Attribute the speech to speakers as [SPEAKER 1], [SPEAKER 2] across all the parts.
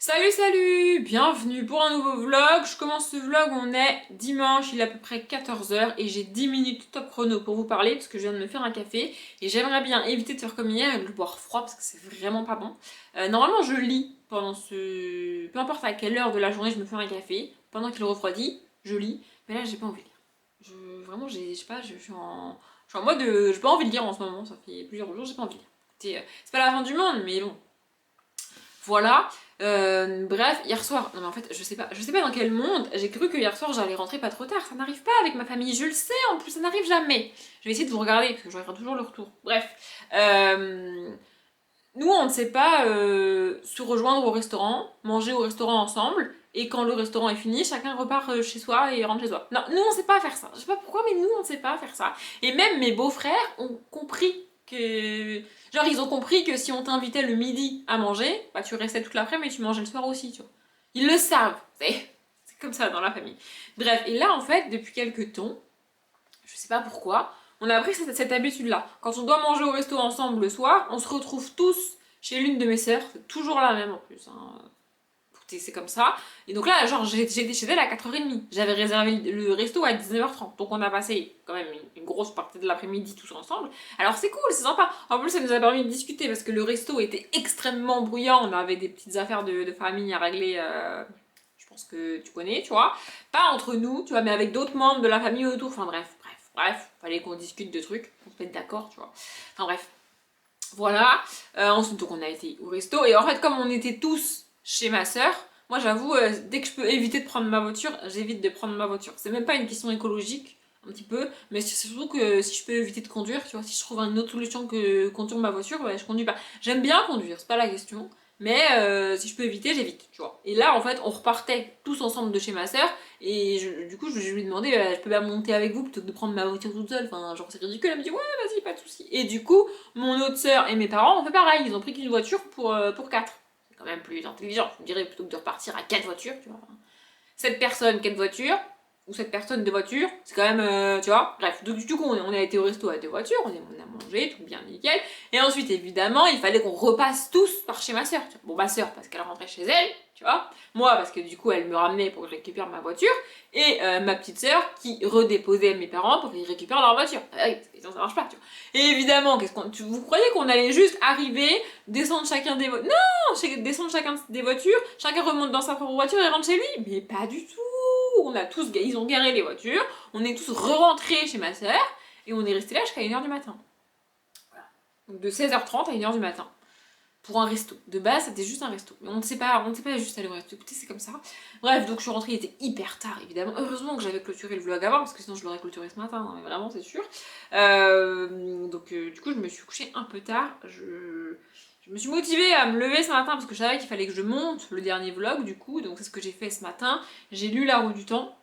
[SPEAKER 1] Salut salut, bienvenue pour un nouveau vlog. Je commence ce vlog, on est dimanche, il est à peu près 14h et j'ai 10 minutes top chrono pour vous parler parce que je viens de me faire un café et j'aimerais bien éviter de faire comme hier et de le boire froid parce que c'est vraiment pas bon. Normalement je lis pendant ce... peu importe à quelle heure de la journée je me fais un café, pendant qu'il refroidit, je lis, mais là j'ai pas envie de lire. Vraiment, je sais pas, je suis en mode, j'ai pas envie de lire en ce moment, ça fait plusieurs jours, j'ai pas envie de lire. Écoutez, c'est pas la fin du monde, mais bon, voilà. Bref, hier soir, non mais en fait, je sais pas dans quel monde, j'ai cru que hier soir j'allais rentrer pas trop tard. Ça n'arrive pas avec ma famille, je le sais, en plus ça n'arrive jamais. Je vais essayer de vous regarder parce que je regarde toujours le retour. Bref, nous on ne sait pas se rejoindre au restaurant, manger au restaurant ensemble, et quand le restaurant est fini, chacun repart chez soi et rentre chez soi. Non, nous on sait pas faire ça. Je sais pas pourquoi, mais nous on ne sait pas faire ça. Et même mes beaux-frères ont compris que. Genre, ils ont compris que si on t'invitait le midi à manger, bah tu restais toute l'après-midi, mais tu mangeais le soir aussi, tu vois. Ils le savent. C'est comme ça dans la famille. Bref, et là en fait, depuis quelques temps, je sais pas pourquoi, on a appris cette habitude-là. Quand on doit manger au resto ensemble le soir, on se retrouve tous chez l'une de mes sœurs, c'est toujours la même en plus. Hein. Écoutez, c'est comme ça. Et donc là, genre, j'étais chez elle à 4h30. J'avais réservé le resto à 19h30. Donc on a passé quand même une grosse partie de l'après-midi tous ensemble. Alors c'est cool, c'est sympa. En plus, ça nous a permis de discuter parce que le resto était extrêmement bruyant. On avait des petites affaires de famille à régler. Je pense que tu connais, tu vois. Pas entre nous, tu vois, mais avec d'autres membres de la famille autour. Enfin bref. Fallait qu'on discute de trucs, qu'on se mette d'accord, tu vois. Enfin bref. Voilà. Ensuite, donc on a été au resto. Et en fait, comme on était tous chez ma soeur, moi j'avoue, dès que je peux éviter de prendre ma voiture, j'évite de prendre ma voiture. C'est même pas une question écologique, un petit peu, mais c'est surtout que si je peux éviter de conduire, tu vois, si je trouve une autre solution que conduire ma voiture, bah, je conduis pas. J'aime bien conduire, c'est pas la question, mais si je peux éviter, j'évite, tu vois. Et là, en fait, on repartait tous ensemble de chez ma soeur, et du coup, je lui ai demandé, je peux bien monter avec vous plutôt que de prendre ma voiture toute seule, enfin, genre c'est ridicule. Elle me dit, ouais, vas-y, pas de soucis. Et du coup, mon autre sœur et mes parents ont fait pareil, ils ont pris qu'une voiture pour 4. C'est quand même plus intelligent, je me dirais, plutôt que de repartir à 4 voitures, tu vois. Cette personne, 4 voitures, ou cette personne, 2 voitures, c'est quand même, tu vois. Bref, donc du coup, on a été au resto à 2 voitures, on a mangé, tout bien nickel. Et ensuite, évidemment, il fallait qu'on repasse tous par chez ma soeur. Bon, ma soeur, parce qu'elle rentrait chez elle, tu vois. Moi, parce que du coup, elle me ramenait pour que je récupère ma voiture. Et ma petite soeur qui redéposait mes parents pour qu'ils récupèrent leur voiture. Ah oui, parce que sinon ça marche pas, tu vois. Et évidemment, vous croyez qu'on allait juste arriver, descendre chacun des voitures? Non, descendre chacun des voitures, chacun remonte dans sa propre voiture et rentre chez lui. Mais pas du tout. Ils ont garé les voitures, on est tous re-rentrés chez ma soeur et on est resté là jusqu'à 1h du matin. Voilà. Donc de 16h30 à 1h du matin. Pour un resto. De base, c'était juste un resto. Mais on ne sait pas juste aller au resto. Écoutez, c'est comme ça. Bref, donc je suis rentrée, il était hyper tard, évidemment. Heureusement que j'avais clôturé le vlog avant, parce que sinon je l'aurais clôturé ce matin, hein, mais vraiment, c'est sûr. Du coup, je me suis couchée un peu tard. Je me suis motivée à me lever ce matin, parce que je savais qu'il fallait que je monte le dernier vlog, du coup. Donc c'est ce que j'ai fait ce matin. J'ai lu La Roue du Temps.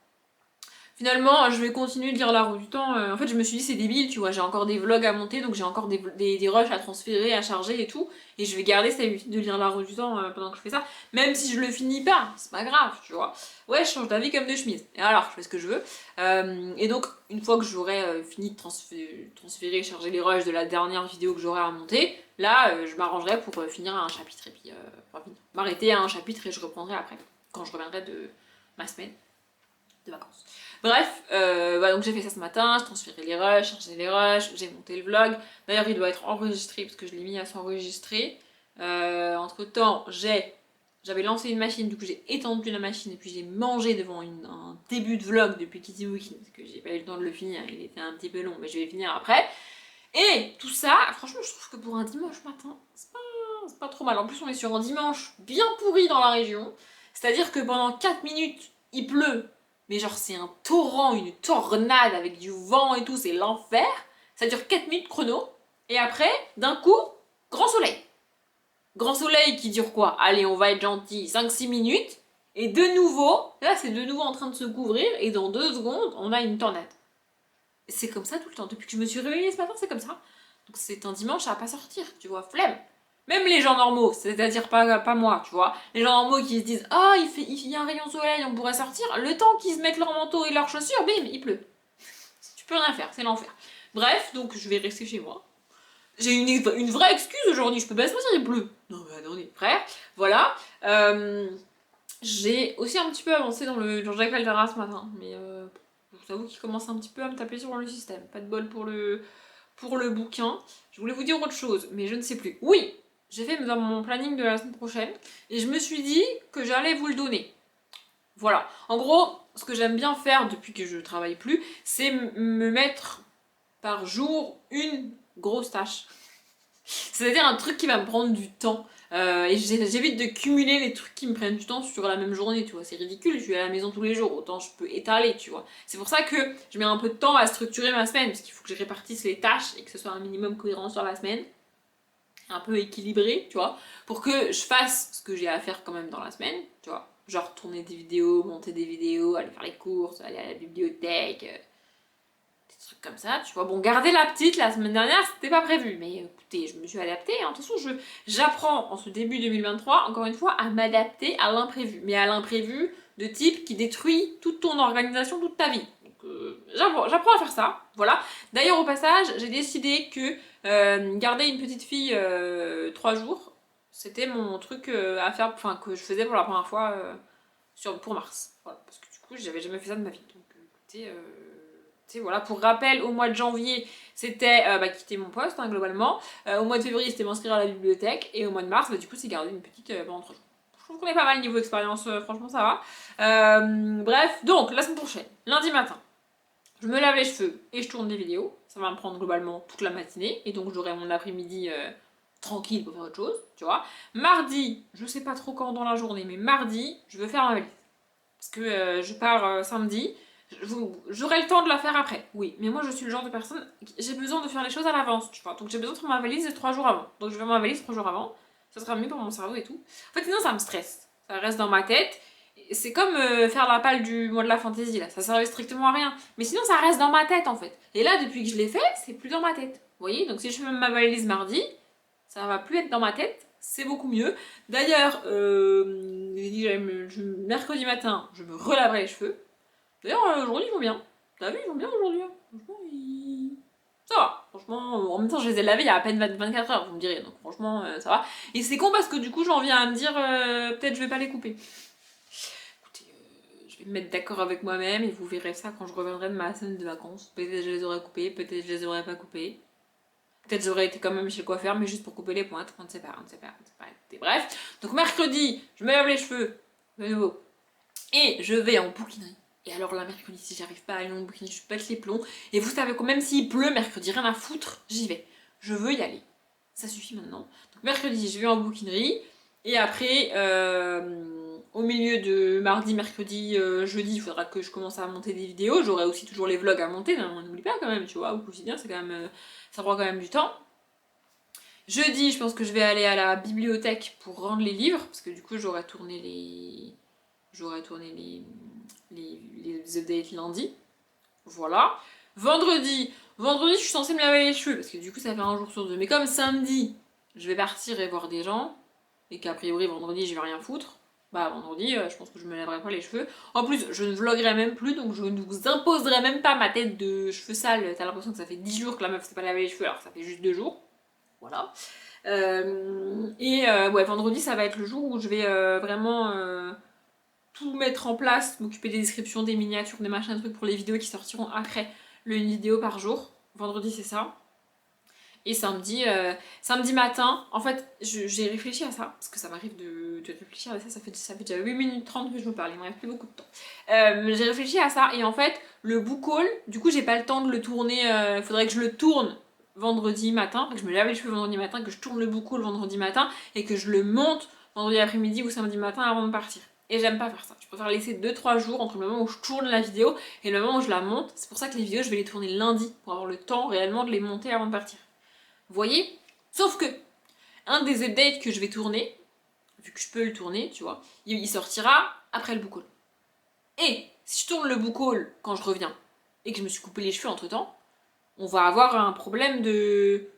[SPEAKER 1] Finalement, je vais continuer de lire La Roue du Temps. En fait, je me suis dit, c'est débile, tu vois, j'ai encore des vlogs à monter, donc j'ai encore des rushs à transférer, à charger et tout. Et je vais garder cette habitude de lire La Roue du Temps pendant que je fais ça. Même si je le finis pas, c'est pas grave, tu vois. Ouais, je change d'avis comme de chemise. Et alors, je fais ce que je veux. Et donc, une fois que j'aurai fini de transférer, charger les rushs de la dernière vidéo que j'aurai à monter, là, je m'arrangerai pour finir un chapitre et puis m'arrêter à un chapitre et je reprendrai après, quand je reviendrai de ma semaine de vacances. Bref, donc j'ai fait ça ce matin, je transférais les rushs, chargé les rushs, j'ai monté le vlog. D'ailleurs, il doit être enregistré parce que je l'ai mis à s'enregistrer. Entre temps, j'avais lancé une machine, du coup j'ai étendu la machine et puis j'ai mangé devant un début de vlog depuis Kitty Wiki parce que j'ai pas eu le temps de le finir, il était un petit peu long, mais je vais finir après. Et tout ça, franchement, je trouve que pour un dimanche matin, c'est pas trop mal. En plus, on est sur un dimanche bien pourri dans la région, c'est-à-dire que pendant 4 minutes, il pleut. Mais genre c'est un torrent, une tornade avec du vent et tout, c'est l'enfer. Ça dure 4 minutes chrono. Et après, d'un coup, grand soleil. Grand soleil qui dure quoi? Allez, on va être gentil, 5-6 minutes. Et de nouveau, là c'est de nouveau en train de se couvrir. Et dans 2 secondes, on a une tornade. C'est comme ça tout le temps. Depuis que je me suis réveillée ce matin, c'est comme ça. Donc c'est un dimanche à pas sortir, tu vois, flemme. Même les gens normaux, c'est-à-dire pas moi, tu vois. Les gens normaux qui se disent ah, il y a un rayon de soleil, on pourrait sortir. Le temps qu'ils se mettent leur manteau et leurs chaussures, bim, il pleut. Tu peux rien faire, c'est l'enfer. Bref, donc je vais rester chez moi. J'ai une vraie excuse aujourd'hui, je peux pas sortir, il pleut. Non mais attendez, frère, voilà. J'ai aussi un petit peu avancé dans le Jean-Jacques Valderrama ce matin, mais je vous avoue qu'il commence un petit peu à me taper sur le système. Pas de bol pour le bouquin. Je voulais vous dire autre chose, mais je ne sais plus. Oui, j'ai fait dans mon planning de la semaine prochaine, et je me suis dit que j'allais vous le donner. Voilà. En gros, ce que j'aime bien faire depuis que je travaille plus, c'est me mettre par jour une grosse tâche. C'est-à-dire un truc qui va me prendre du temps. Et j'évite de cumuler les trucs qui me prennent du temps sur la même journée, tu vois. C'est ridicule, je suis à la maison tous les jours, autant je peux étaler, tu vois. C'est pour ça que je mets un peu de temps à structurer ma semaine, parce qu'il faut que je répartisse les tâches et que ce soit un minimum cohérent sur la semaine. Un peu équilibré, tu vois. Pour que je fasse ce que j'ai à faire quand même dans la semaine, tu vois. Genre tourner des vidéos, monter des vidéos, aller faire les courses, aller à la bibliothèque, des trucs comme ça, tu vois. Bon, garder la petite la semaine dernière, c'était pas prévu, mais écoutez, je me suis adaptée. Hein. De toute façon, j'apprends en ce début 2023, encore une fois, à m'adapter à l'imprévu. Mais à l'imprévu de type qui détruit toute ton organisation, toute ta vie. Donc, j'apprends à faire ça, voilà. D'ailleurs, au passage, j'ai décidé que garder une petite fille 3 jours, c'était mon truc à faire, enfin, que je faisais pour la première fois pour mars. Voilà, parce que du coup, j'avais jamais fait ça de ma vie. Donc, écoutez, voilà, pour rappel, au mois de janvier, c'était quitter mon poste, hein, globalement. Au mois de février, c'était m'inscrire à la bibliothèque. Et au mois de mars, du coup, c'est garder une petite pendant 3 jours. Je trouve qu'on est pas mal niveau expérience, franchement, ça va. Bref, donc, la semaine prochaine, lundi matin, je me lave les cheveux et je tourne des vidéos. Ça va me prendre globalement toute la matinée. Et donc, j'aurai mon après-midi tranquille pour faire autre chose, tu vois. Mardi, je sais pas trop quand dans la journée, mais mardi, je veux faire ma valise. Parce que je pars samedi. J'aurai le temps de la faire après, oui. Mais moi, je suis le genre de personne, j'ai besoin de faire les choses à l'avance, tu vois. Donc j'ai besoin de faire ma valise 3 jours avant. Donc je vais faire ma valise 3 jours avant. Ça sera mieux pour mon cerveau et tout. En fait, sinon, ça me stresse. Ça reste dans ma tête. C'est comme faire la palle du mois de la fantaisie, là. Ça servait strictement à rien. Mais sinon, ça reste dans ma tête, en fait. Et là, depuis que je l'ai fait, c'est plus dans ma tête. Vous voyez. Donc si je fais ma valise mardi, ça va plus être dans ma tête. C'est beaucoup mieux. D'ailleurs, mercredi matin, je me relaverai les cheveux. D'ailleurs, aujourd'hui, ils vont bien. T'as vu, ils vont bien aujourd'hui. Hein. Franchement, ça va. Franchement, en même temps, je les ai lavés il y a à peine 24 heures, vous me direz. Donc, franchement, ça va. Et c'est con parce que du coup, j'en viens à me dire, peut-être je vais pas les couper. Écoutez, je vais me mettre d'accord avec moi-même et vous verrez ça quand je reviendrai de ma semaine de vacances. Peut-être je les aurais coupés, peut-être je les aurais pas coupés. Peut-être j'aurais été quand même chez le coiffeur, mais juste pour couper les pointes. On ne sait pas, on ne sait pas, on ne sait pas. Écoutez, bref. Donc, mercredi, je me lave les cheveux. De nouveau. Et je vais en bouquinerie. Et alors là, mercredi, si j'arrive pas à aller en bouquinerie, je pète les plombs. Et vous savez quoi, même s'il pleut mercredi, rien à foutre, j'y vais. Je veux y aller. Ça suffit maintenant. Donc mercredi, je vais en bouquinerie. Et après, au milieu de mardi, mercredi, jeudi, il faudra que je commence à monter des vidéos. J'aurai aussi toujours les vlogs à monter, on n'oublie pas quand même, tu vois, au quotidien, c'est quand même, ça prend quand même du temps. Jeudi, je pense que je vais aller à la bibliothèque pour rendre les livres, parce que du coup, j'aurai tourné les updates lundi. Voilà. Vendredi, je suis censée me laver les cheveux parce que du coup ça fait un jour sur deux. Mais comme samedi, je vais partir et voir des gens et qu'a priori vendredi je vais rien foutre, bah vendredi je pense que je me laverai pas les cheveux. En plus, je ne vloguerai même plus donc je ne vous imposerai même pas ma tête de cheveux sales. T'as l'impression que ça fait 10 jours que la meuf s'est pas lavé les cheveux alors que ça fait juste 2 jours. Voilà. Ouais, vendredi ça va être le jour où je vais vraiment tout mettre en place, m'occuper des descriptions, des miniatures, des machins, des trucs pour les vidéos qui sortiront après une vidéo par jour. Vendredi, c'est ça. Et samedi matin, en fait, j'ai réfléchi à ça, parce que ça m'arrive de réfléchir à ça, ça fait déjà 8 minutes 30 que je me parle, il me reste plus beaucoup de temps. J'ai réfléchi à ça, et en fait, le book haul, du coup, j'ai pas le temps de le tourner, il faudrait que je le tourne vendredi matin, que je me lave les cheveux vendredi matin, que je tourne le book haul vendredi matin, et que je le monte vendredi après-midi ou samedi matin avant de partir. Et j'aime pas faire ça. Je préfère laisser 2-3 jours entre le moment où je tourne la vidéo et le moment où je la monte. C'est pour ça que les vidéos, je vais les tourner lundi pour avoir le temps réellement de les monter avant de partir. Vous voyez? Sauf que, un des updates que je vais tourner, vu que je peux le tourner, tu vois, il sortira après le book haul. Et si je tourne le book haul quand je reviens et que je me suis coupé les cheveux entre temps, on va avoir un problème de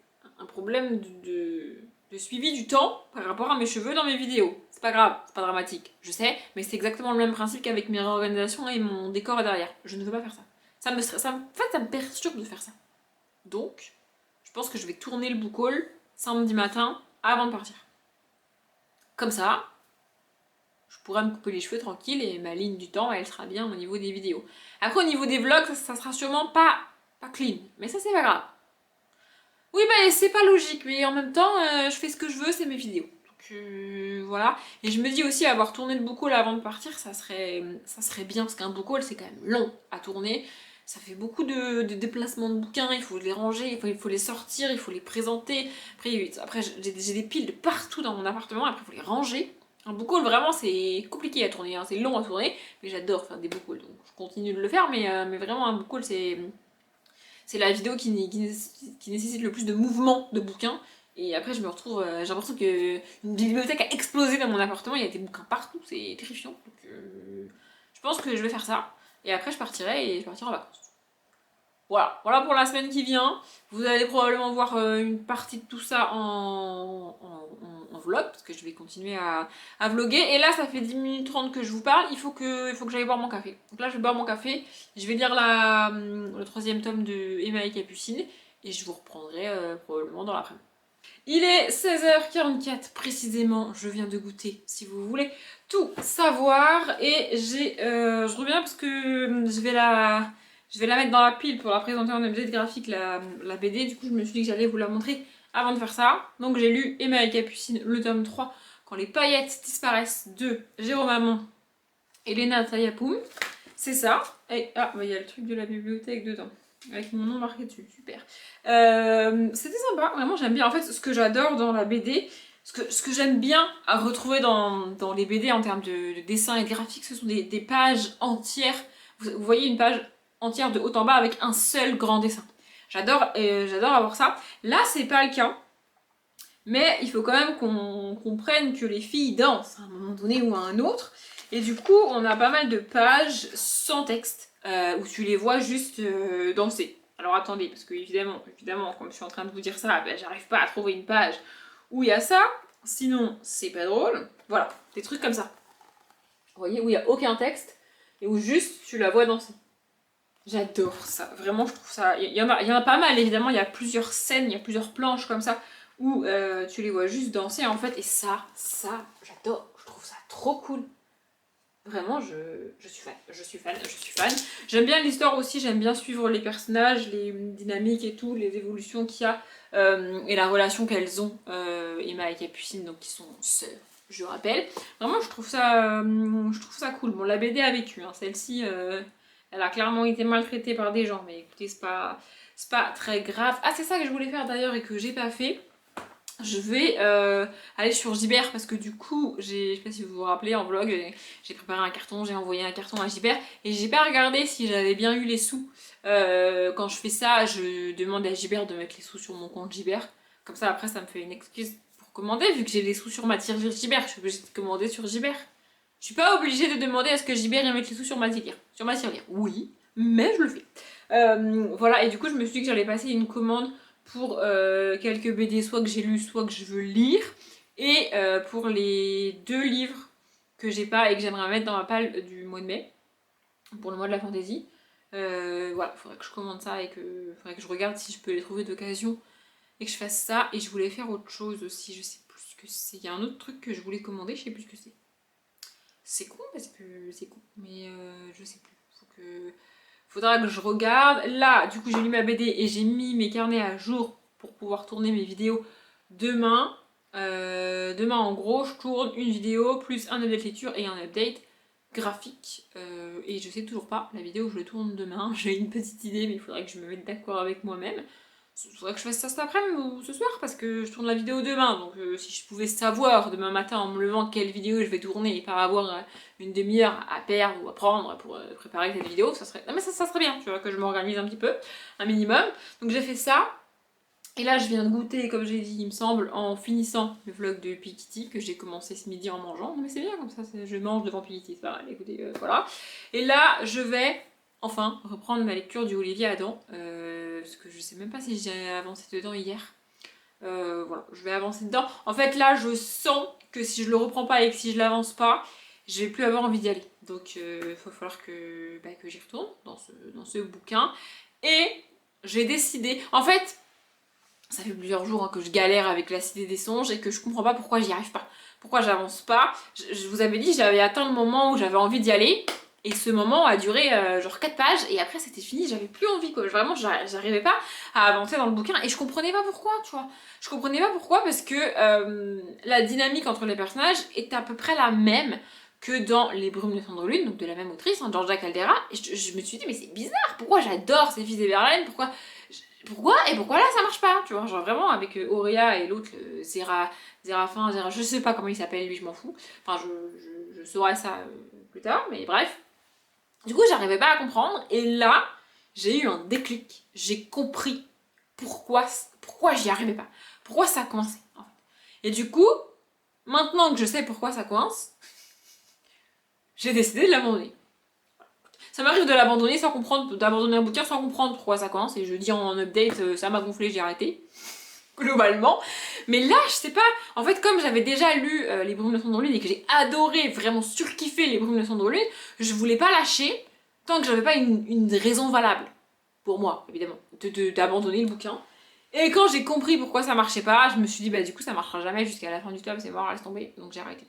[SPEAKER 1] suivi du temps par rapport à mes cheveux dans mes vidéos. C'est pas grave, c'est pas dramatique, je sais, mais c'est exactement le même principe qu'avec mes réorganisations et mon décor derrière. Je ne veux pas faire ça. En fait, ça me perturbe de faire ça. Donc, je pense que je vais tourner le book haul samedi matin avant de partir. Comme ça, je pourrai me couper les cheveux tranquille et ma ligne du temps, elle sera bien au niveau des vidéos. Après, au niveau des vlogs, ça sera sûrement pas clean, mais ça c'est pas grave. Oui, bah c'est pas logique, mais en même temps, je fais ce que je veux, c'est mes vidéos. Donc voilà. Et je me dis aussi, avoir tourné le book haul avant de partir, ça serait bien, parce qu'un book haul, c'est quand même long à tourner. Ça fait beaucoup de déplacements de bouquins, il faut les ranger, il faut les sortir, il faut les présenter. Après j'ai des piles de partout dans mon appartement, après il faut les ranger. Un book haul, vraiment, c'est compliqué à tourner, hein, c'est long à tourner, mais j'adore faire des book hauls, donc je continue de le faire, mais vraiment, un book haul, c'est la vidéo qui nécessite le plus de mouvement de bouquins. Et après, je me retrouve. J'ai l'impression qu'une bibliothèque a explosé dans mon appartement, il y a des bouquins partout, c'est terrifiant. Donc, je pense que je vais faire ça. Et après, je partirai en vacances. Voilà pour la semaine qui vient. Vous allez probablement voir une partie de tout ça en vlog, parce que je vais continuer à vlogger. Et là, ça fait 10 minutes 30 que je vous parle, il faut que j'aille boire mon café. Donc là, je vais boire mon café, je vais lire le troisième tome de Emma et Capucine, et je vous reprendrai probablement dans l'après-midi. Il est 16h44 précisément, je viens de goûter, si vous voulez tout savoir, et je reviens parce que je vais la mettre dans la pile pour la présenter en objet graphique, la BD. Du coup, je me suis dit que j'allais vous la montrer avant de faire ça. Donc, j'ai lu Emma et Capucine, le tome 3, Quand les paillettes disparaissent, de Jérôme Hamon et Léna Tayapoum. C'est ça. Et bah, il y a le truc de la bibliothèque dedans, avec mon nom marqué dessus, super. C'était sympa, vraiment j'aime bien. En fait, ce que j'adore dans la BD, ce que j'aime bien à retrouver dans les BD en termes de dessin et de graphique, ce sont des pages entières. Vous voyez une page entière de haut en bas avec un seul grand dessin. J'adore avoir ça. Là, c'est pas le cas. Mais il faut quand même qu'on comprenne que les filles dansent à un moment donné ou à un autre. Et du coup, on a pas mal de pages sans texte, où tu les vois juste danser. Alors attendez, parce que évidemment, comme je suis en train de vous dire ça, ben, j'arrive pas à trouver une page où il y a ça. Sinon, c'est pas drôle. Voilà, des trucs comme ça. Vous voyez, où il n'y a aucun texte et où juste tu la vois danser. J'adore ça, vraiment je trouve ça... Il y en a pas mal évidemment, il y a plusieurs scènes, il y a plusieurs planches comme ça où tu les vois juste danser en fait, et ça, j'adore, je trouve ça trop cool. Vraiment, je suis fan. J'aime bien l'histoire aussi, j'aime bien suivre les personnages, les dynamiques et tout, les évolutions qu'il y a, et la relation qu'elles ont, Emma et Capucine, donc qui sont sœurs, je rappelle. Vraiment, je trouve ça cool. Bon, la BD a vécu, hein, celle-ci, elle a clairement été maltraitée par des gens, mais écoutez, c'est pas très grave. Ah, c'est ça que je voulais faire d'ailleurs et que j'ai pas fait. Je vais aller sur Gibert parce que du coup, je sais pas si vous vous rappelez, en vlog, j'ai préparé un carton, j'ai envoyé un carton à Gibert et j'ai pas regardé si j'avais bien eu les sous. Quand je fais ça, je demande à Gibert de mettre les sous sur mon compte Gibert. Comme ça, après, ça me fait une excuse pour commander, vu que j'ai les sous sur ma tirelire Gibert, je suis obligée de commander sur Gibert. Je suis pas obligée de demander à ce que Gibert mette les sous sur ma tirelire. Sur ma tirelire, oui, mais je le fais. Voilà, et du coup, je me suis dit que j'allais passer une commande pour quelques BD soit que j'ai lu, soit que je veux lire, et pour les 2 livres que j'ai pas et que j'aimerais mettre dans ma palle du mois de mai, pour le mois de la fantaisie. Voilà, faudrait que je commande ça et faudrait que je regarde si je peux les trouver d'occasion et que je fasse ça. Et je voulais faire autre chose aussi, je sais plus ce que c'est. Il y a un autre truc que je voulais commander, je sais plus ce que c'est. C'est con parce que c'est con, mais je sais plus. Faudra que je regarde. Là, du coup, j'ai lu ma BD et j'ai mis mes carnets à jour pour pouvoir tourner mes vidéos demain. Demain, en gros, je tourne une vidéo plus un update lecture et un update graphique. Et je sais toujours pas la vidéo où je le tourne demain. J'ai une petite idée, mais il faudrait que je me mette d'accord avec moi-même. Il faudrait que je fasse ça cet après-midi ou ce soir parce que je tourne la vidéo demain. Donc si je pouvais savoir demain matin en me levant quelle vidéo je vais tourner et pas avoir une demi-heure à perdre ou à prendre pour préparer cette vidéo, ça serait... Non mais ça serait bien, tu vois, que je m'organise un petit peu, un minimum. Donc j'ai fait ça. Et là je viens de goûter, comme j'ai dit, il me semble, en finissant le vlog de Pikiti que j'ai commencé ce midi en mangeant. Non mais c'est bien comme ça, je mange devant Pikiti, c'est pas mal, écoutez, voilà. Et là je vais... enfin, reprendre ma lecture du Olivier Adam, parce que je sais même pas si j'ai avancé dedans hier. Voilà, je vais avancer dedans. En fait, là, je sens que si je le reprends pas et que si je l'avance pas, je vais plus avoir envie d'y aller. Donc, il va falloir que j'y retourne dans ce bouquin. Et j'ai décidé... En fait, Ça fait plusieurs jours hein, que je galère avec la cité des songes et que je comprends pas pourquoi j'y arrive pas. Pourquoi j'avance pas. Je vous avais dit, j'avais atteint le moment où j'avais envie d'y aller. Et ce moment a duré genre 4 pages et après c'était fini, j'avais plus envie quoi. Vraiment, j'arrivais pas à avancer dans le bouquin et je comprenais pas pourquoi, tu vois. Je comprenais pas pourquoi parce que la dynamique entre les personnages est à peu près la même que dans Les Brumes de Cendrelune, donc de la même autrice, hein, Georgia Caldera. Et je me suis dit, mais c'est bizarre, pourquoi j'adore ces filles d'Everlane, pourquoi et pourquoi là ça marche pas, tu vois. Genre vraiment avec Auréa et l'autre, Zéraphin, je sais pas comment il s'appelle lui, je m'en fous. Enfin, je saurai ça plus tard, mais bref. Du coup, j'arrivais pas à comprendre, et là, j'ai eu un déclic. J'ai compris pourquoi j'y arrivais pas. Pourquoi ça coinçait, en fait. Et du coup, maintenant que je sais pourquoi ça coince, j'ai décidé de l'abandonner. Ça m'arrive de l'abandonner sans comprendre, d'abandonner un bouquin sans comprendre pourquoi ça coince, et je dis en update, ça m'a gonflé, j'ai arrêté. Globalement. Mais là, je sais pas, en fait, comme j'avais déjà lu Les Brumes de Cendrelune et que j'ai adoré, vraiment surkiffé Les Brumes de Cendrelune, je voulais pas lâcher tant que j'avais pas une raison valable, pour moi, évidemment, d'abandonner le bouquin. Et quand j'ai compris pourquoi ça marchait pas, je me suis dit, bah du coup, ça marchera jamais jusqu'à la fin du tome, c'est mort, laisse tomber, donc j'ai arrêté.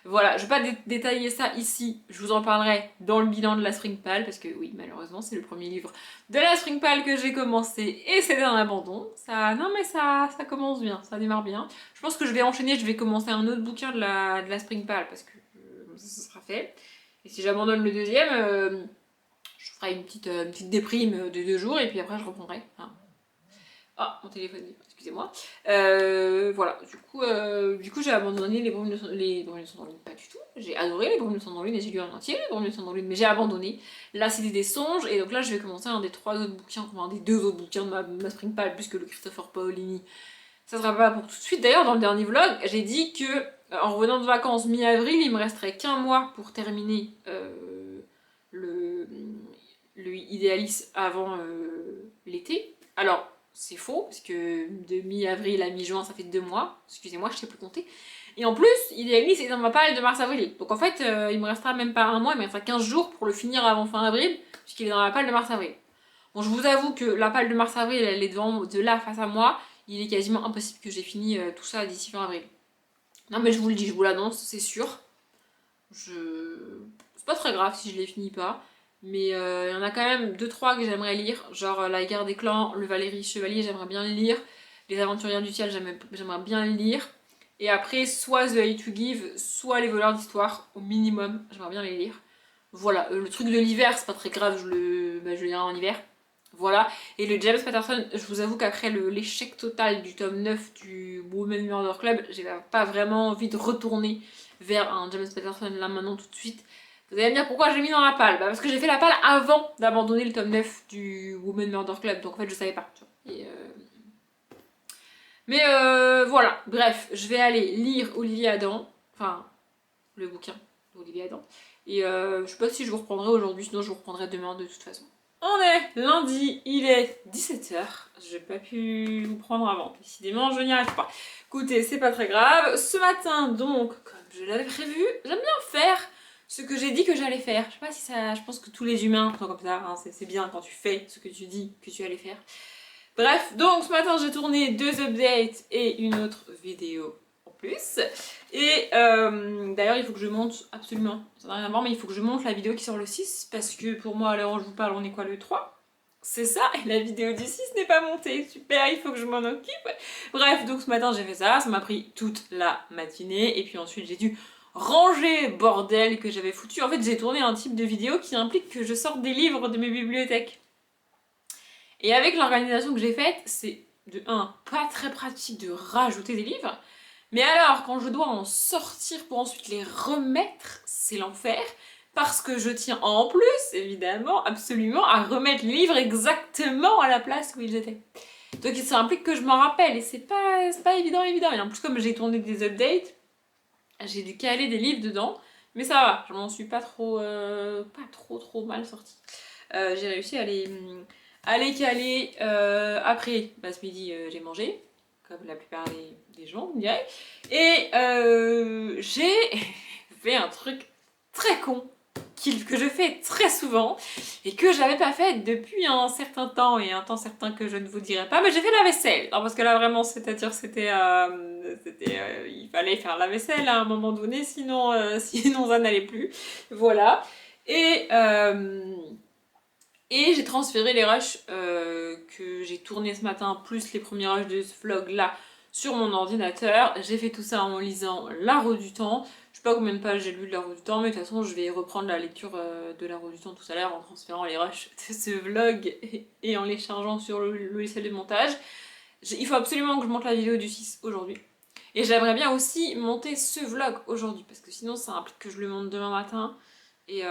[SPEAKER 1] Voilà, je vais pas détailler ça ici, je vous en parlerai dans le bilan de la Springpale, parce que oui, malheureusement, c'est le premier livre de la Springpale que j'ai commencé, et c'est un abandon. Non mais ça commence bien, ça démarre bien. Je pense que je vais enchaîner, je vais commencer un autre bouquin de la Springpale, parce que ça sera fait. Et si j'abandonne le deuxième, je ferai une petite déprime de 2 jours, et puis après je reprendrai. Hein. Ah, mon téléphone, excusez-moi. Voilà, du coup j'ai abandonné les Brumes de Cendrelune, pas du tout. J'ai adoré les Brumes de Cendrelune et j'ai lu en entier les Brumes de Cendrelune, mais j'ai abandonné la Cité des Songes, et donc là je vais commencer un des 3 autres bouquins, enfin un des 2 autres bouquins de ma Springpale, puisque le Christopher Paolini, ça sera pas pour tout de suite. D'ailleurs, dans le dernier vlog, j'ai dit que en revenant de vacances mi-avril, il me resterait qu'un mois pour terminer le, le Idéalis avant l'été. Alors, c'est faux, parce que de mi-avril à mi-juin, ça fait 2 mois. Excusez-moi, je sais plus compter. Et en plus, Idéalis est dans ma pile de mars-avril. Donc en fait, il me restera même pas un mois, il me restera 15 jours pour le finir avant fin avril, puisqu'il est dans la pile de mars-avril. Bon, je vous avoue que la pile de mars-avril, elle est de là face à moi. Il est quasiment impossible que j'ai fini tout ça d'ici fin avril. Non mais je vous le dis, je vous l'annonce, c'est sûr. C'est pas très grave si je les finis pas. Mais il y en a quand même 2-3 que j'aimerais lire. Genre La guerre des clans, le Valérie Chevalier, j'aimerais bien le lire. Les Aventuriers du ciel, j'aimerais bien le lire. Et après, soit The Hate to Give, soit Les voleurs d'histoire, au minimum, j'aimerais bien les lire. Voilà, le truc de l'hiver, c'est pas très grave, je le lirai en hiver. Voilà, et le James Patterson, je vous avoue qu'après l'échec total du tome 9 du Women Murder Club, j'ai pas vraiment envie de retourner vers un James Patterson là maintenant tout de suite. Vous allez me dire pourquoi j'ai mis dans la palle, bah parce que j'ai fait la palle avant d'abandonner le tome 9 du Women Murder Club, donc en fait je savais pas. Tu vois. Mais voilà, bref, je vais aller lire Olivier Adam, enfin le bouquin d'Olivier Adam, et je sais pas si je vous reprendrai aujourd'hui, sinon je vous reprendrai demain de toute façon. On est lundi, il est 17h. J'ai pas pu vous prendre avant. Décidément, je n'y arrive pas. Écoutez, c'est pas très grave. Ce matin, donc, comme je l'avais prévu, j'aime bien faire ce que j'ai dit que j'allais faire. Je sais pas si ça. Je pense que tous les humains sont comme ça. Hein. C'est bien quand tu fais ce que tu dis que tu allais faire. Bref, donc ce matin, j'ai tourné 2 updates et une autre vidéo en plus. Et d'ailleurs, il faut que je monte absolument, ça n'a rien à voir, mais il faut que je monte la vidéo qui sort le 6, parce que pour moi, à l'heure où je vous parle, on est quoi, le 3? C'est ça, et la vidéo du 6 n'est pas montée. Super, il faut que je m'en occupe. Bref, donc ce matin, j'ai fait ça m'a pris toute la matinée, et puis ensuite, j'ai dû ranger le bordel que j'avais foutu. En fait, j'ai tourné un type de vidéo qui implique que je sorte des livres de mes bibliothèques. Et avec l'organisation que j'ai faite, c'est de 1, pas très pratique de rajouter des livres. Mais alors, quand je dois en sortir pour ensuite les remettre, c'est l'enfer. Parce que je tiens en plus, évidemment, absolument, à remettre les livres exactement à la place où ils étaient. Donc ça implique que je m'en rappelle, et c'est pas évident. Et en plus, comme j'ai tourné des updates, j'ai dû caler des livres dedans. Mais ça va, je m'en suis pas trop mal sortie. J'ai réussi à les caler. Après, ce midi, j'ai mangé, comme la plupart des gens, on dirait. Et j'ai fait un truc très con que je fais très souvent et que j'avais pas fait depuis un certain temps et un temps certain que je ne vous dirai pas, mais j'ai fait la vaisselle. Non, parce que là vraiment, c'est-à-dire il fallait faire la vaisselle à un moment donné, sinon ça n'allait plus. Voilà. Et, euh, et j'ai transféré les rushs que j'ai tournés ce matin, plus les premiers rushs de ce vlog là, sur mon ordinateur. J'ai fait tout ça en lisant La Roue du Temps. Je sais pas combien de pages j'ai lu de La Roue du Temps, mais de toute façon je vais reprendre la lecture de La Roue du Temps tout à l'heure en transférant les rushs de ce vlog et en les chargeant sur le logiciel de montage. Il faut absolument que je monte la vidéo du 6 aujourd'hui. Et j'aimerais bien aussi monter ce vlog aujourd'hui, parce que sinon ça implique que je le monte demain matin, et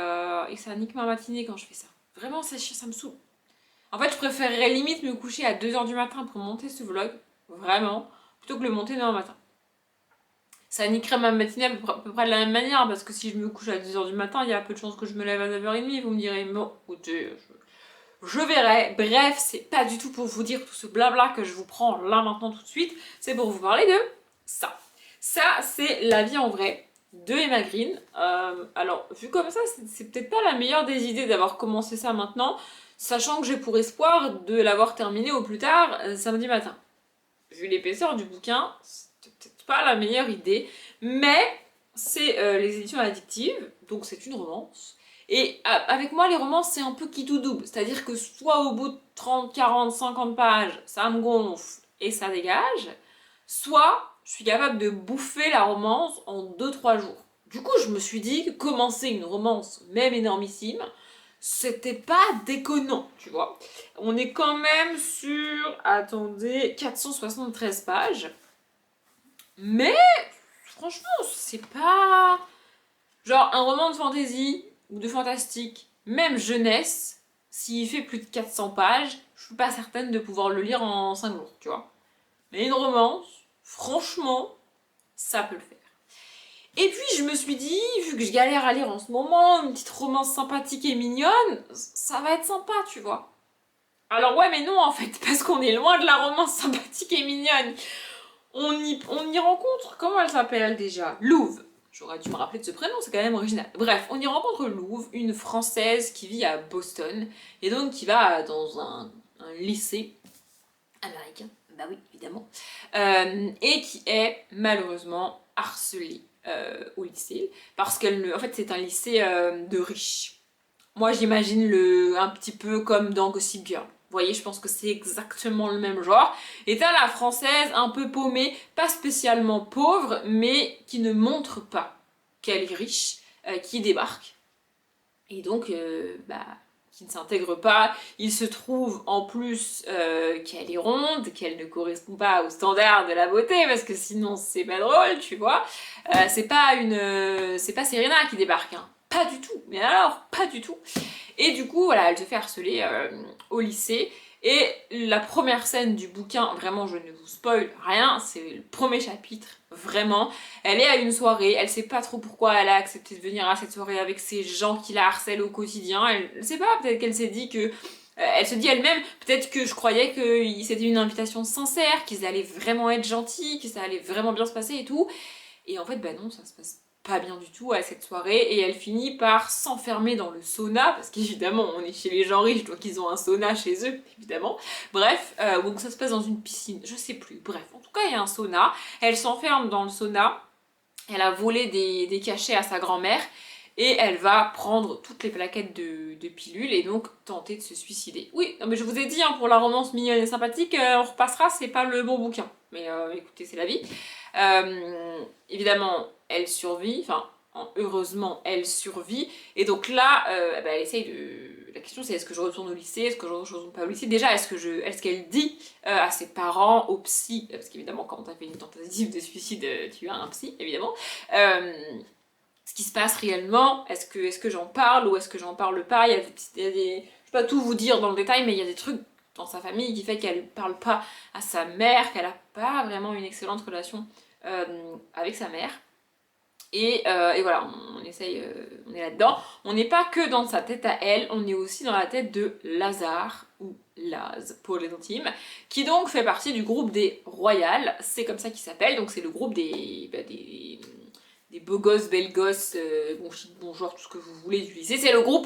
[SPEAKER 1] ça nique ma matinée quand je fais ça. Vraiment, c'est chiant, ça me saoule. En fait, je préférerais limite me coucher à 2h du matin pour monter ce vlog, vraiment, plutôt que le monter demain matin. Ça niquerait ma matinée à peu près de la même manière, parce que si je me couche à 2h du matin, il y a peu de chances que je me lève à 9h30, vous me direz, bon, écoutez, je verrai. Bref, c'est pas du tout pour vous dire tout ce blabla que je vous prends là maintenant tout de suite, c'est pour vous parler de ça. Ça, c'est La vie en vrai de Emma Green. Alors, vu comme ça, c'est peut-être pas la meilleure des idées d'avoir commencé ça maintenant, sachant que j'ai pour espoir de l'avoir terminé au plus tard samedi matin. Vu l'épaisseur du bouquin, c'est peut-être pas la meilleure idée, mais c'est les éditions addictives, donc c'est une romance. Et avec moi, les romances, c'est un peu qui tout double. C'est-à-dire que soit au bout de 30, 40, 50 pages, ça me gonfle et ça dégage, soit je suis capable de bouffer la romance en 2-3 jours. Du coup, je me suis dit que commencer une romance, même énormissime, c'était pas déconnant, tu vois. On est quand même sur, attendez, 473 pages. Mais, franchement, c'est pas... Genre, un roman de fantasy ou de fantastique, même jeunesse, s'il fait plus de 400 pages, je suis pas certaine de pouvoir le lire en 5 jours, tu vois. Mais une romance, franchement, ça peut le faire. Et puis je me suis dit, vu que je galère à lire en ce moment, une petite romance sympathique et mignonne, ça va être sympa, tu vois. Alors ouais, mais non en fait, parce qu'on est loin de la romance sympathique et mignonne. On y rencontre, comment elle s'appelle déjà? Louve. J'aurais dû me rappeler de ce prénom, c'est quand même original. Bref, on y rencontre Louve, une Française qui vit à Boston, et donc qui va dans un lycée américain, bah oui, évidemment, et qui est malheureusement harcelée au lycée, parce qu'elle, en fait, c'est un lycée de riches. Moi, j'imagine un petit peu comme dans Gossip Girl. Vous voyez, je pense que c'est exactement le même genre. Et t'as la française un peu paumée, pas spécialement pauvre, mais qui ne montre pas qu'elle est riche, qui débarque. Et donc, qui ne s'intègre pas. Il se trouve en plus qu'elle est ronde, qu'elle ne correspond pas aux standards de la beauté, parce que sinon c'est pas drôle, tu vois. C'est pas Serena qui débarque, hein. Pas du tout, mais alors, pas du tout. Et du coup, voilà, elle se fait harceler au lycée. Et la première scène du bouquin, vraiment je ne vous spoil rien, c'est le premier chapitre, vraiment. Elle est à une soirée, elle sait pas trop pourquoi elle a accepté de venir à cette soirée avec ces gens qui la harcèlent au quotidien. Elle sait pas, peut-être qu'elle s'est dit que... elle se dit elle-même, peut-être que je croyais que c'était une invitation sincère, qu'ils allaient vraiment être gentils, que ça allait vraiment bien se passer et tout. Et en fait, bah non, ça se passe pas bien du tout à cette soirée, et elle finit par s'enfermer dans le sauna, parce qu'évidemment on est chez les gens riches, donc ils ont un sauna chez eux, évidemment. Bref, donc ça se passe dans une piscine, je sais plus, bref, en tout cas il y a un sauna, elle s'enferme dans le sauna, elle a volé des cachets à sa grand-mère, et elle va prendre toutes les plaquettes de pilules et donc tenter de se suicider. Oui, non mais je vous ai dit, hein, pour la romance mignonne et sympathique, on repassera, c'est pas le bon bouquin. Mais écoutez, c'est la vie. Évidemment, elle survit, enfin, heureusement, elle survit. Et donc là, elle essaye de... La question c'est, est-ce que je retourne au lycée? Est-ce que je retourne pas au lycée? Déjà, est-ce qu'elle dit à ses parents, au psy, parce qu'évidemment, quand t'as fait une tentative de suicide, tu as un psy, évidemment. Ce qui se passe réellement, est-ce que j'en parle ou est-ce que j'en parle pas? Il y a des... Je vais pas tout vous dire dans le détail, mais il y a des trucs dans sa famille qui fait qu'elle parle pas à sa mère, qu'elle a pas vraiment une excellente relation avec sa mère. Et voilà, on essaye, on est là-dedans. On n'est pas que dans sa tête à elle, on est aussi dans la tête de Lazare, ou Laz pour les intimes, qui donc fait partie du groupe des Royales, c'est comme ça qu'il s'appelle, donc c'est le groupe des beaux gosses, belles gosses, bon chic, bon genre, tout ce que vous voulez du lycée. C'est le groupe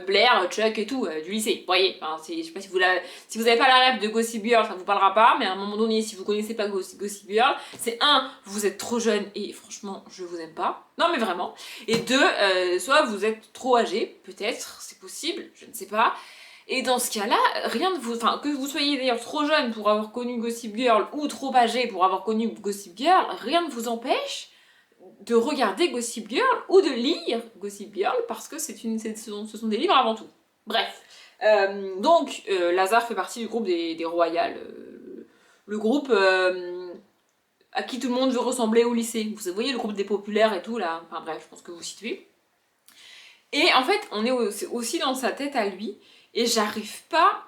[SPEAKER 1] Blair, Chuck et tout du lycée. Vous voyez, enfin, je sais pas si vous avez pas la rêve de Gossip Girl, ça vous parlera pas, mais à un moment donné, si vous connaissez pas Gossip Girl, c'est un, vous êtes trop jeune et franchement, je vous aime pas. Non mais vraiment. Et deux, soit vous êtes trop âgé, peut-être, c'est possible, je ne sais pas. Et dans ce cas-là, rien de vous... Enfin, que vous soyez d'ailleurs trop jeune pour avoir connu Gossip Girl ou trop âgé pour avoir connu Gossip Girl, rien ne vous empêche de regarder Gossip Girl ou de lire Gossip Girl parce que ce sont des livres avant tout. Bref. Donc, Lazare fait partie du groupe des Royales. Le groupe à qui tout le monde veut ressembler au lycée. Vous voyez le groupe des populaires et tout là. Enfin bref, je pense que vous situez. Et en fait, on est aussi dans sa tête à lui. Et j'arrive pas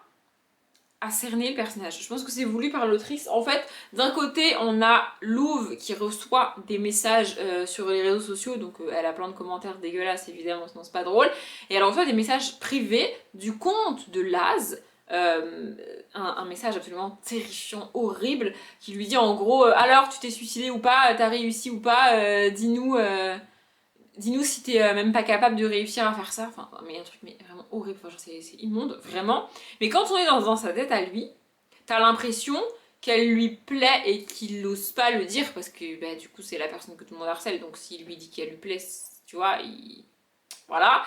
[SPEAKER 1] à cerner le personnage. Je pense que c'est voulu par l'autrice. En fait, d'un côté, on a Louve qui reçoit des messages sur les réseaux sociaux, donc elle a plein de commentaires dégueulasses, évidemment, sinon c'est pas drôle. Et elle reçoit des messages privés du compte de Laz, un message absolument terrifiant, horrible, qui lui dit en gros alors tu t'es suicidé ou pas, t'as réussi ou pas, dis-nous si t'es même pas capable de réussir à faire ça. Enfin, mais un truc mais vraiment horrible, enfin, c'est immonde, vraiment. Mais quand on est dans sa tête à lui, t'as l'impression qu'elle lui plaît et qu'il n'ose pas le dire parce que bah, du coup c'est la personne que tout le monde harcèle, donc s'il lui dit qu'elle lui plaît, tu vois, voilà.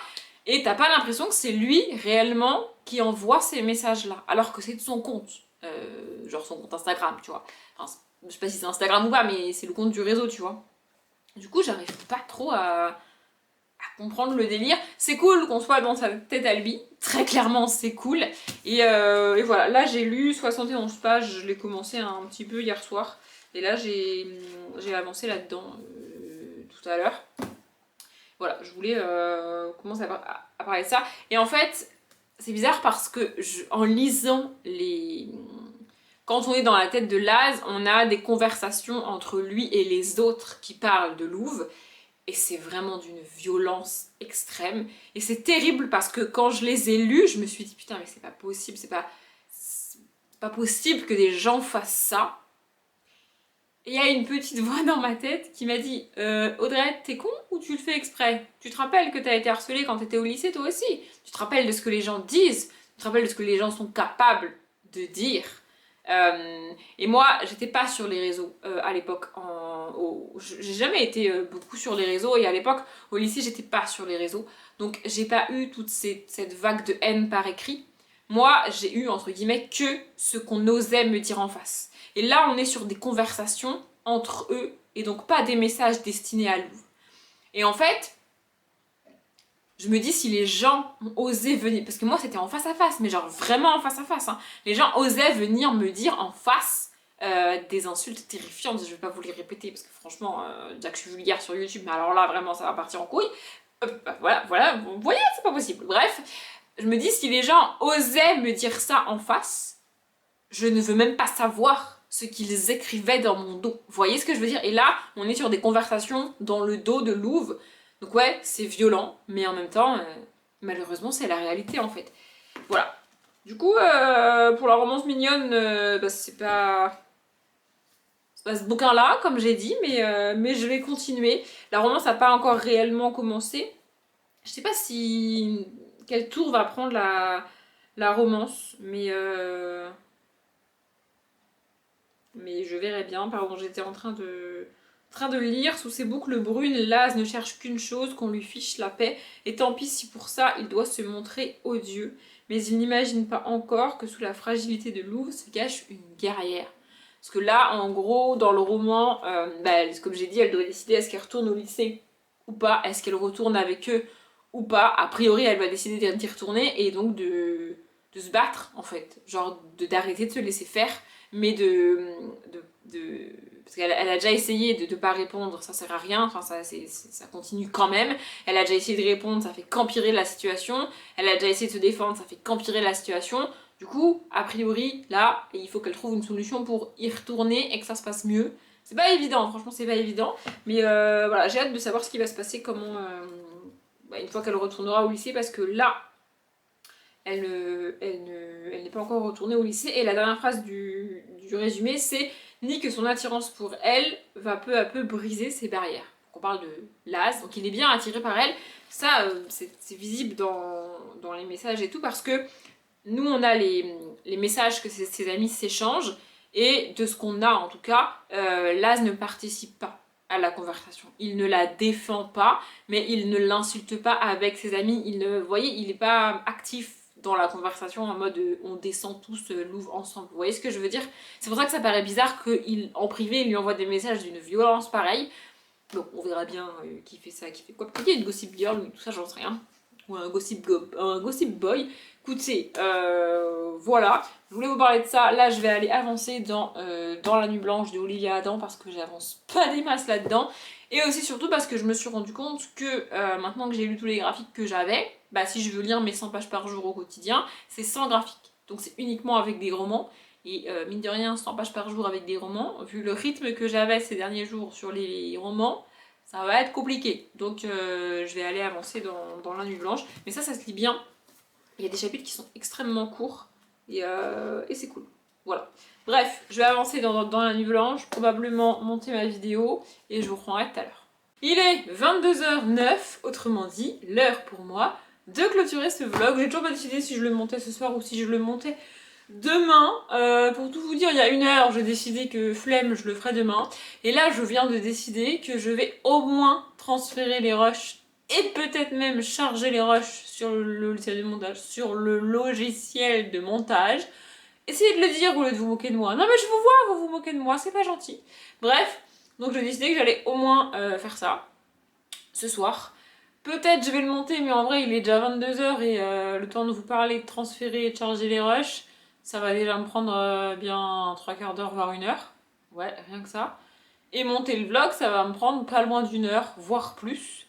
[SPEAKER 1] Et t'as pas l'impression que c'est lui réellement qui envoie ces messages-là, alors que c'est de son compte. Genre son compte Instagram, tu vois. Enfin, je sais pas si c'est Instagram ou pas, mais c'est le compte du réseau, tu vois. Du coup, j'arrive pas trop à comprendre le délire. C'est cool qu'on soit dans sa tête à lui, très clairement c'est cool. Et voilà, là j'ai lu 71 pages, je l'ai commencé un petit peu hier soir. Et là j'ai avancé là-dedans tout à l'heure. Voilà, je voulais commencer à parler de ça. Et en fait, c'est bizarre parce que en lisant les... Quand on est dans la tête de Laz, on a des conversations entre lui et les autres qui parlent de Louve. Et c'est vraiment d'une violence extrême. Et c'est terrible parce que quand je les ai lus, je me suis dit putain mais c'est pas possible, c'est pas possible que des gens fassent ça. Et il y a une petite voix dans ma tête qui m'a dit Audrey, t'es con ou tu le fais exprès? Tu te rappelles que t'as été harcelée quand t'étais au lycée toi aussi? Tu te rappelles de ce que les gens disent? Tu te rappelles de ce que les gens sont capables de dire? Et moi, j'étais pas sur les réseaux à l'époque. J'ai jamais été beaucoup sur les réseaux et à l'époque, au lycée, j'étais pas sur les réseaux. Donc, j'ai pas eu toute cette vague de haine par écrit. Moi, j'ai eu, entre guillemets, que ce qu'on osait me dire en face. Et là, on est sur des conversations entre eux et donc pas des messages destinés à Lou. Et en fait, je me dis si les gens ont osé venir, parce que moi c'était en face à face, mais genre vraiment en face à face, hein. Les gens osaient venir me dire en face des insultes terrifiantes, je vais pas vous les répéter parce que franchement, déjà que je suis vulgaire sur YouTube, mais alors là vraiment ça va partir en couille. Voilà, vous voyez, c'est pas possible. Bref, je me dis si les gens osaient me dire ça en face, je ne veux même pas savoir ce qu'ils écrivaient dans mon dos. Vous voyez ce que je veux dire? Et là, on est sur des conversations dans le dos de Louve. Donc ouais, c'est violent, mais en même temps, malheureusement, c'est la réalité en fait. Voilà. Du coup, pour la romance mignonne, bah, c'est pas ce bouquin-là, comme j'ai dit, mais je vais continuer. La romance n'a pas encore réellement commencé. Je sais pas si... quel tour va prendre la romance, mais je verrai bien. Pardon, j'étais en train de lire sous ses boucles brunes. Laz ne cherche qu'une chose, qu'on lui fiche la paix. Et tant pis si pour ça il doit se montrer odieux. Mais il n'imagine pas encore que sous la fragilité de Louve se cache une guerrière. Parce que là, en gros, dans le roman, comme j'ai dit, elle doit décider est-ce qu'elle retourne au lycée ou pas, est-ce qu'elle retourne avec eux ou pas. A priori, elle va décider d'y retourner et donc de se battre, en fait. Genre d'arrêter de se laisser faire, mais parce qu'elle a déjà essayé de ne pas répondre, ça sert à rien, enfin ça continue quand même. Elle a déjà essayé de répondre, ça fait qu'empirer la situation. Elle a déjà essayé de se défendre, ça fait qu'empirer la situation. Du coup, a priori, là, il faut qu'elle trouve une solution pour y retourner et que ça se passe mieux. C'est pas évident, franchement c'est pas évident, mais voilà, j'ai hâte de savoir ce qui va se passer, comment une fois qu'elle retournera au lycée, parce que là, elle n'est pas encore retournée au lycée. Et la dernière phrase du résumé, c'est ni que son attirance pour elle va peu à peu briser ses barrières. Donc on parle de Laz, donc il est bien attiré par elle. Ça, c'est visible dans les messages et tout, parce que nous, on a les messages que ses amis s'échangent, et de ce qu'on a en tout cas, Laz ne participe pas à la conversation. Il ne la défend pas, mais il ne l'insulte pas avec ses amis. Vous voyez, il n'est pas actif dans la conversation en mode on descend tous Louvre ensemble. Vous voyez ce que je veux dire? C'est pour ça que ça paraît bizarre qu'en privé, il lui envoie des messages d'une violence pareille. Bon, on verra bien qui fait ça, qui fait quoi. Peut-être qu'il y a une gossip girl ou tout ça, j'en sais rien. Ou un gossip boy. Écoutez, voilà. Je voulais vous parler de ça. Là, je vais aller avancer dans La Nuit Blanche de Olivia Adam parce que j'avance pas des masses là-dedans. Et aussi surtout parce que je me suis rendu compte que maintenant que j'ai lu tous les graphiques que j'avais, bah si je veux lire mes 100 pages par jour au quotidien, c'est sans graphique. Donc c'est uniquement avec des romans. Et mine de rien, 100 pages par jour avec des romans, vu le rythme que j'avais ces derniers jours sur les romans, ça va être compliqué. Donc je vais aller avancer dans La Nuit Blanche. Mais ça se lit bien. Il y a des chapitres qui sont extrêmement courts. Et c'est cool. Voilà. Bref, je vais avancer dans La Nuit Blanche, probablement monter ma vidéo, et je vous reprendrai tout à l'heure. Il est 22h09, autrement dit, l'heure pour moi de clôturer ce vlog. J'ai toujours pas décidé si je le montais ce soir ou si je le montais demain. Pour tout vous dire, il y a une heure, j'ai décidé que flemme, je le ferai demain. Et là, je viens de décider que je vais au moins transférer les rushs et peut-être même charger les rushs sur le logiciel de montage, sur le logiciel de montage. Essayez de le dire au lieu de vous moquer de moi. Non mais je vous vois, vous vous moquez de moi, c'est pas gentil. Bref, donc j'ai décidé que j'allais au moins faire ça ce soir. Peut-être je vais le monter, mais en vrai il est déjà 22h et le temps de vous parler, de transférer et de charger les rushs, ça va déjà me prendre bien 3/4 d'heure, voire 1 heure. Ouais, rien que ça. Et monter le vlog, ça va me prendre pas loin d'1 heure, voire plus.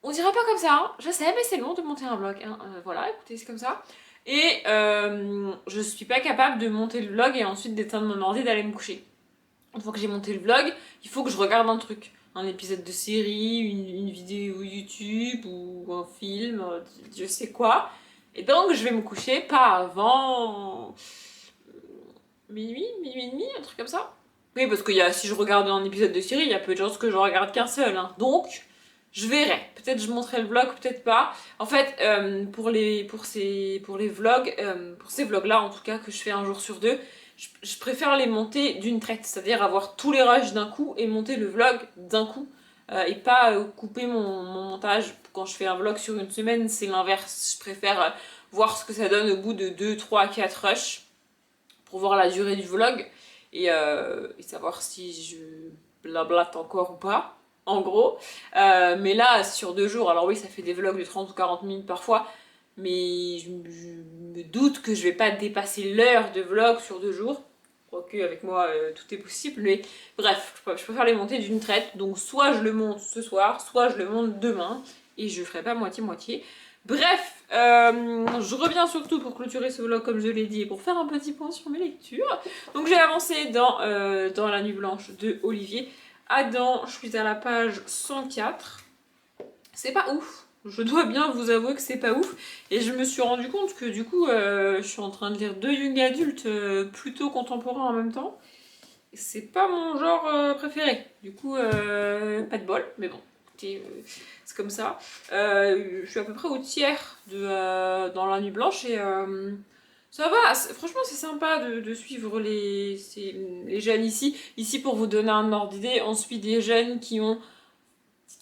[SPEAKER 1] On dirait pas comme ça, hein. Je sais, mais c'est long de monter un vlog. Hein. Voilà, écoutez, c'est comme ça. Et je suis pas capable de monter le vlog et ensuite d'éteindre mon ordi et d'aller me coucher. Une fois que j'ai monté le vlog, il faut que je regarde un truc. Un épisode de série, une vidéo YouTube ou un film, je sais quoi. Et donc je vais me coucher pas avant minuit et demi, un truc comme ça. Oui, parce que si je regarde un épisode de série, il y a peu de chances que je regarde qu'un seul. Hein. Donc, je verrai. Peut-être je monterai le vlog, peut-être pas. En fait, pour ces vlogs-là, en tout cas, que je fais un jour sur deux, je préfère les monter d'une traite. C'est-à-dire avoir tous les rushs d'un coup et monter le vlog d'un coup. Et pas couper mon montage. Quand je fais un vlog sur une semaine, c'est l'inverse. Je préfère voir ce que ça donne au bout de 2, 3, 4 rushs pour voir la durée du vlog et savoir si je blablate encore ou pas, en gros. Mais là, sur 2 jours, alors oui, ça fait des vlogs de 30 ou 40 minutes parfois, mais je me doute que je vais pas dépasser l'heure de vlog sur 2 jours. Quoique avec moi tout est possible, mais bref, je préfère les monter d'une traite. Donc soit je le monte ce soir, soit je le monte demain, et je ferai pas moitié-moitié. Bref, je reviens surtout pour clôturer ce vlog comme je l'ai dit et pour faire un petit point sur mes lectures. Donc j'ai avancé dans La Nuit Blanche de Olivier Adam, je suis à la page 104. C'est pas ouf. Je dois bien vous avouer que c'est pas ouf. Et je me suis rendu compte que du coup, je suis en train de lire 2 young adultes plutôt contemporains en même temps. C'est pas mon genre préféré. Du coup, pas de bol, mais bon. C'est comme ça. Je suis à peu près au tiers dans La Nuit Blanche et ça va. Franchement, c'est sympa de suivre les jeunes ici. Ici, pour vous donner un ordre d'idée, on suit des jeunes qui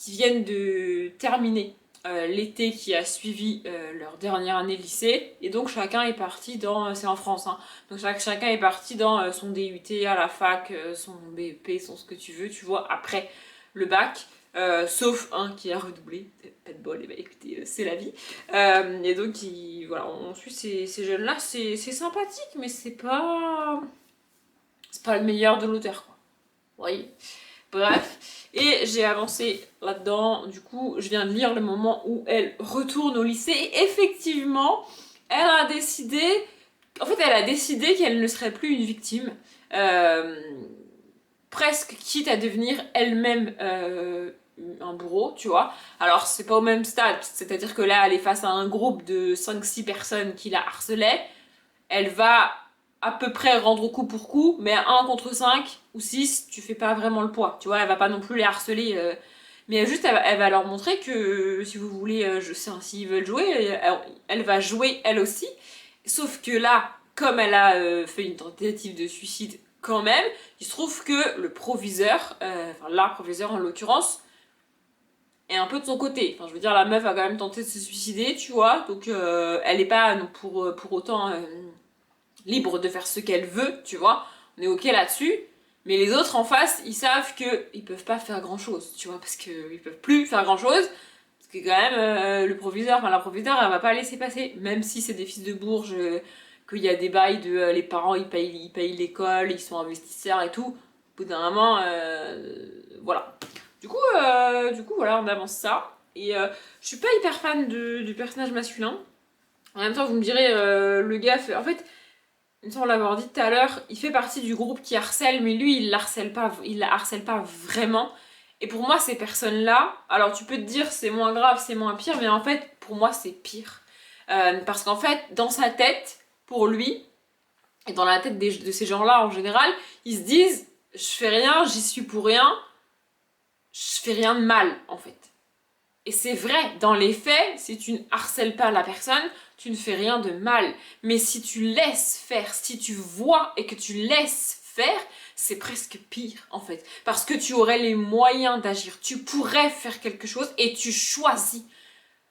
[SPEAKER 1] viennent de terminer l'été qui a suivi leur dernière année de lycée, et donc chacun est parti c'est en France, hein, donc chacun est parti dans son DUT, à la fac, son BEP, son ce que tu veux, tu vois, après le bac, sauf un qui a redoublé, pas de bol, et bah écoutez, c'est la vie, et donc voilà, on suit ces jeunes-là, c'est sympathique, mais c'est pas le meilleur de l'auteur, quoi, vous voyez. Bref, et j'ai avancé là-dedans, du coup je viens de lire le moment où elle retourne au lycée, et effectivement, elle a décidé qu'elle ne serait plus une victime, presque quitte à devenir elle-même un bourreau, tu vois. Alors c'est pas au même stade, c'est-à-dire que là elle est face à un groupe de 5-6 personnes qui la harcelaient, elle va à peu près rendre coup pour coup, mais à 1 contre 5 ou 6, tu fais pas vraiment le poids. Tu vois, elle va pas non plus les harceler Mais juste, elle va leur montrer que si vous voulez, s'ils veulent jouer, elle va jouer elle aussi. Sauf que là, comme elle a fait une tentative de suicide quand même, il se trouve que le proviseur, enfin la proviseure en l'occurrence, est un peu de son côté. Enfin, je veux dire, la meuf a quand même tenté de se suicider, tu vois, donc elle est pas non, pour autant libre de faire ce qu'elle veut, tu vois. On est ok là-dessus. Mais les autres en face, ils savent qu'ils peuvent pas faire grand chose, tu vois, parce qu'ils peuvent plus faire grand chose. Parce que quand même, le proviseur, enfin la proviseure, elle va pas laisser passer. Même si c'est des fils de Bourges, qu'il y a des bails de les parents, ils payent l'école, ils sont investisseurs et tout. Au bout d'un moment, voilà. Du coup, voilà, on avance ça. Et je suis pas hyper fan du personnage masculin. En même temps, vous me direz, le gars, en fait, il me semble l'avoir dit tout à l'heure, il fait partie du groupe qui harcèle, mais lui, il la harcèle pas vraiment. Et pour moi, ces personnes-là, alors tu peux te dire c'est moins grave, c'est moins pire, mais en fait, pour moi, c'est pire. Parce qu'en fait, dans sa tête, pour lui, et dans la tête de ces gens-là en général, ils se disent, je fais rien, j'y suis pour rien, je fais rien de mal, en fait. Et c'est vrai, dans les faits, si tu ne harcèles pas la personne, tu ne fais rien de mal. Mais si tu laisses faire, si tu vois et que tu laisses faire, c'est presque pire en fait. Parce que tu aurais les moyens d'agir. Tu pourrais faire quelque chose et tu choisis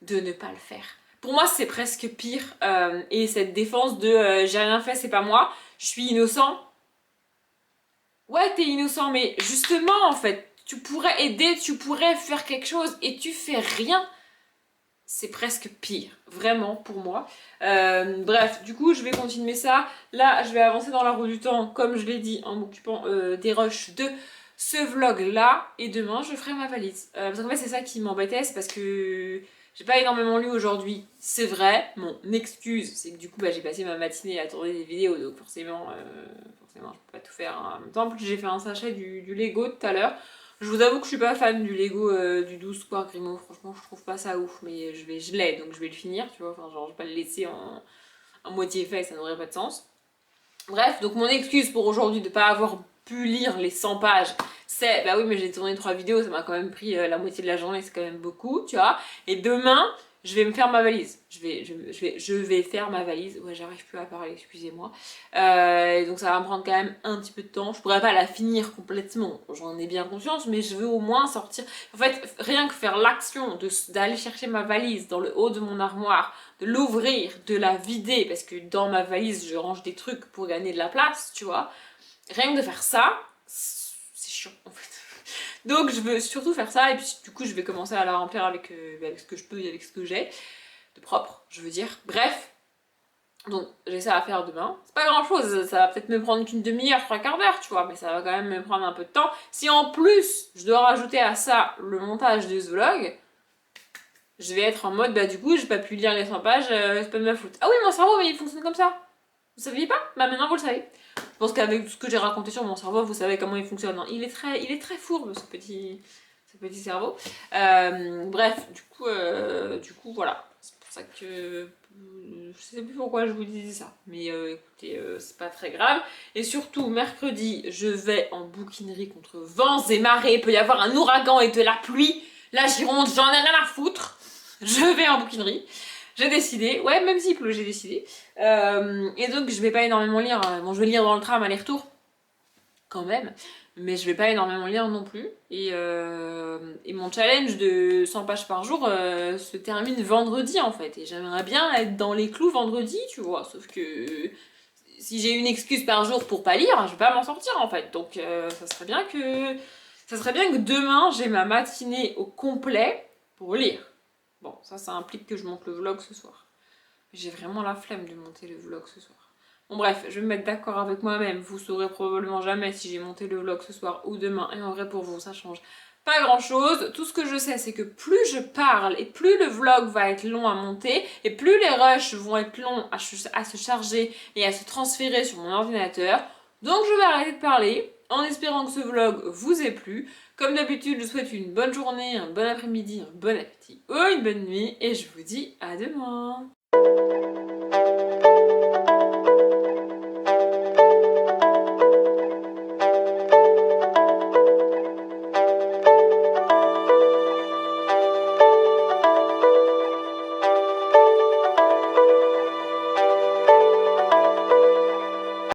[SPEAKER 1] de ne pas le faire. Pour moi, c'est presque pire. Et cette défense de j'ai rien fait, c'est pas moi, je suis innocent. Ouais, t'es innocent, mais justement en fait, tu pourrais aider, tu pourrais faire quelque chose et tu fais rien. C'est presque pire, vraiment, pour moi. Bref, du coup, je vais continuer ça. Là, je vais avancer dans la roue du temps, comme je l'ai dit, en m'occupant des rushs de ce vlog-là. Et demain, je ferai ma valise. Parce qu'en fait, c'est ça qui m'embêtait, c'est parce que j'ai pas énormément lu aujourd'hui. C'est vrai, mon excuse, c'est que du coup, bah, j'ai passé ma matinée à tourner des vidéos, donc forcément, je peux pas tout faire en même temps. En plus, j'ai fait un sachet du Lego tout à l'heure. Je vous avoue que je suis pas fan du Lego du 12 Square Grimaud, franchement je trouve pas ça ouf, mais je l'ai donc je vais le finir, tu vois, enfin genre je vais pas le laisser en moitié fait, ça n'aurait pas de sens. Bref, donc mon excuse pour aujourd'hui de pas avoir pu lire les 100 pages, c'est bah oui mais j'ai tourné 3 vidéos, ça m'a quand même pris la moitié de la journée, c'est quand même beaucoup, tu vois, et demain je vais me faire ma valise. Je vais faire ma valise. Ouais, j'arrive plus à parler, excusez-moi. Donc ça va me prendre quand même un petit peu de temps. Je pourrais pas la finir complètement, j'en ai bien conscience, mais je veux au moins sortir. En fait, rien que faire l'action d'aller chercher ma valise dans le haut de mon armoire, de l'ouvrir, de la vider, parce que dans ma valise, je range des trucs pour gagner de la place, tu vois. Rien que de faire ça, c'est chiant en fait. Donc je veux surtout faire ça et puis du coup je vais commencer à la remplir avec ce que je peux et avec ce que j'ai de propre, je veux dire. Bref, donc j'ai ça à faire demain. C'est pas grand chose, ça va peut-être me prendre qu'une demi-heure, 3/4 d'heure, tu vois, mais ça va quand même me prendre un peu de temps. Si en plus je dois rajouter à ça le montage de ce vlog, je vais être en mode bah du coup j'ai pas pu lire les 100 pages, c'est pas de ma faute. Ah oui, mon cerveau mais il fonctionne comme ça. Vous saviez pas? Bah maintenant vous le savez. Je pense qu'avec tout ce que j'ai raconté sur mon cerveau, vous savez comment il fonctionne. Il est très fourbe ce petit cerveau. Bref, du coup voilà. C'est pour ça que je sais plus pourquoi je vous disais ça. Mais écoutez, c'est pas très grave. Et surtout, mercredi, je vais en bouquinerie contre vents et marées. Il peut y avoir un ouragan et de la pluie. La Gironde, j'en ai rien à foutre. Je vais en bouquinerie. J'ai décidé, ouais, même s'il pleut, j'ai décidé. Et donc, je vais pas énormément lire. Bon, je vais lire dans le tram aller-retour, quand même. Mais je vais pas énormément lire non plus. Et mon challenge de 100 pages par jour se termine vendredi, en fait. Et j'aimerais bien être dans les clous vendredi, tu vois. Sauf que si j'ai une excuse par jour pour pas lire, je vais pas m'en sortir, en fait. Donc, ça serait bien que demain, j'ai ma matinée au complet pour lire. Bon, ça implique que je monte le vlog ce soir. J'ai vraiment la flemme de monter le vlog ce soir. Bon bref, je vais me mettre d'accord avec moi-même. Vous saurez probablement jamais si j'ai monté le vlog ce soir ou demain. Et en vrai pour vous, ça change pas grand chose. Tout ce que je sais, c'est que plus je parle et plus le vlog va être long à monter et plus les rushs vont être longs à se charger et à se transférer sur mon ordinateur. Donc je vais arrêter de parler en espérant que ce vlog vous ait plu. Comme d'habitude, je vous souhaite une bonne journée, un bon après-midi, un bon appétit ou une bonne nuit et je vous dis à demain.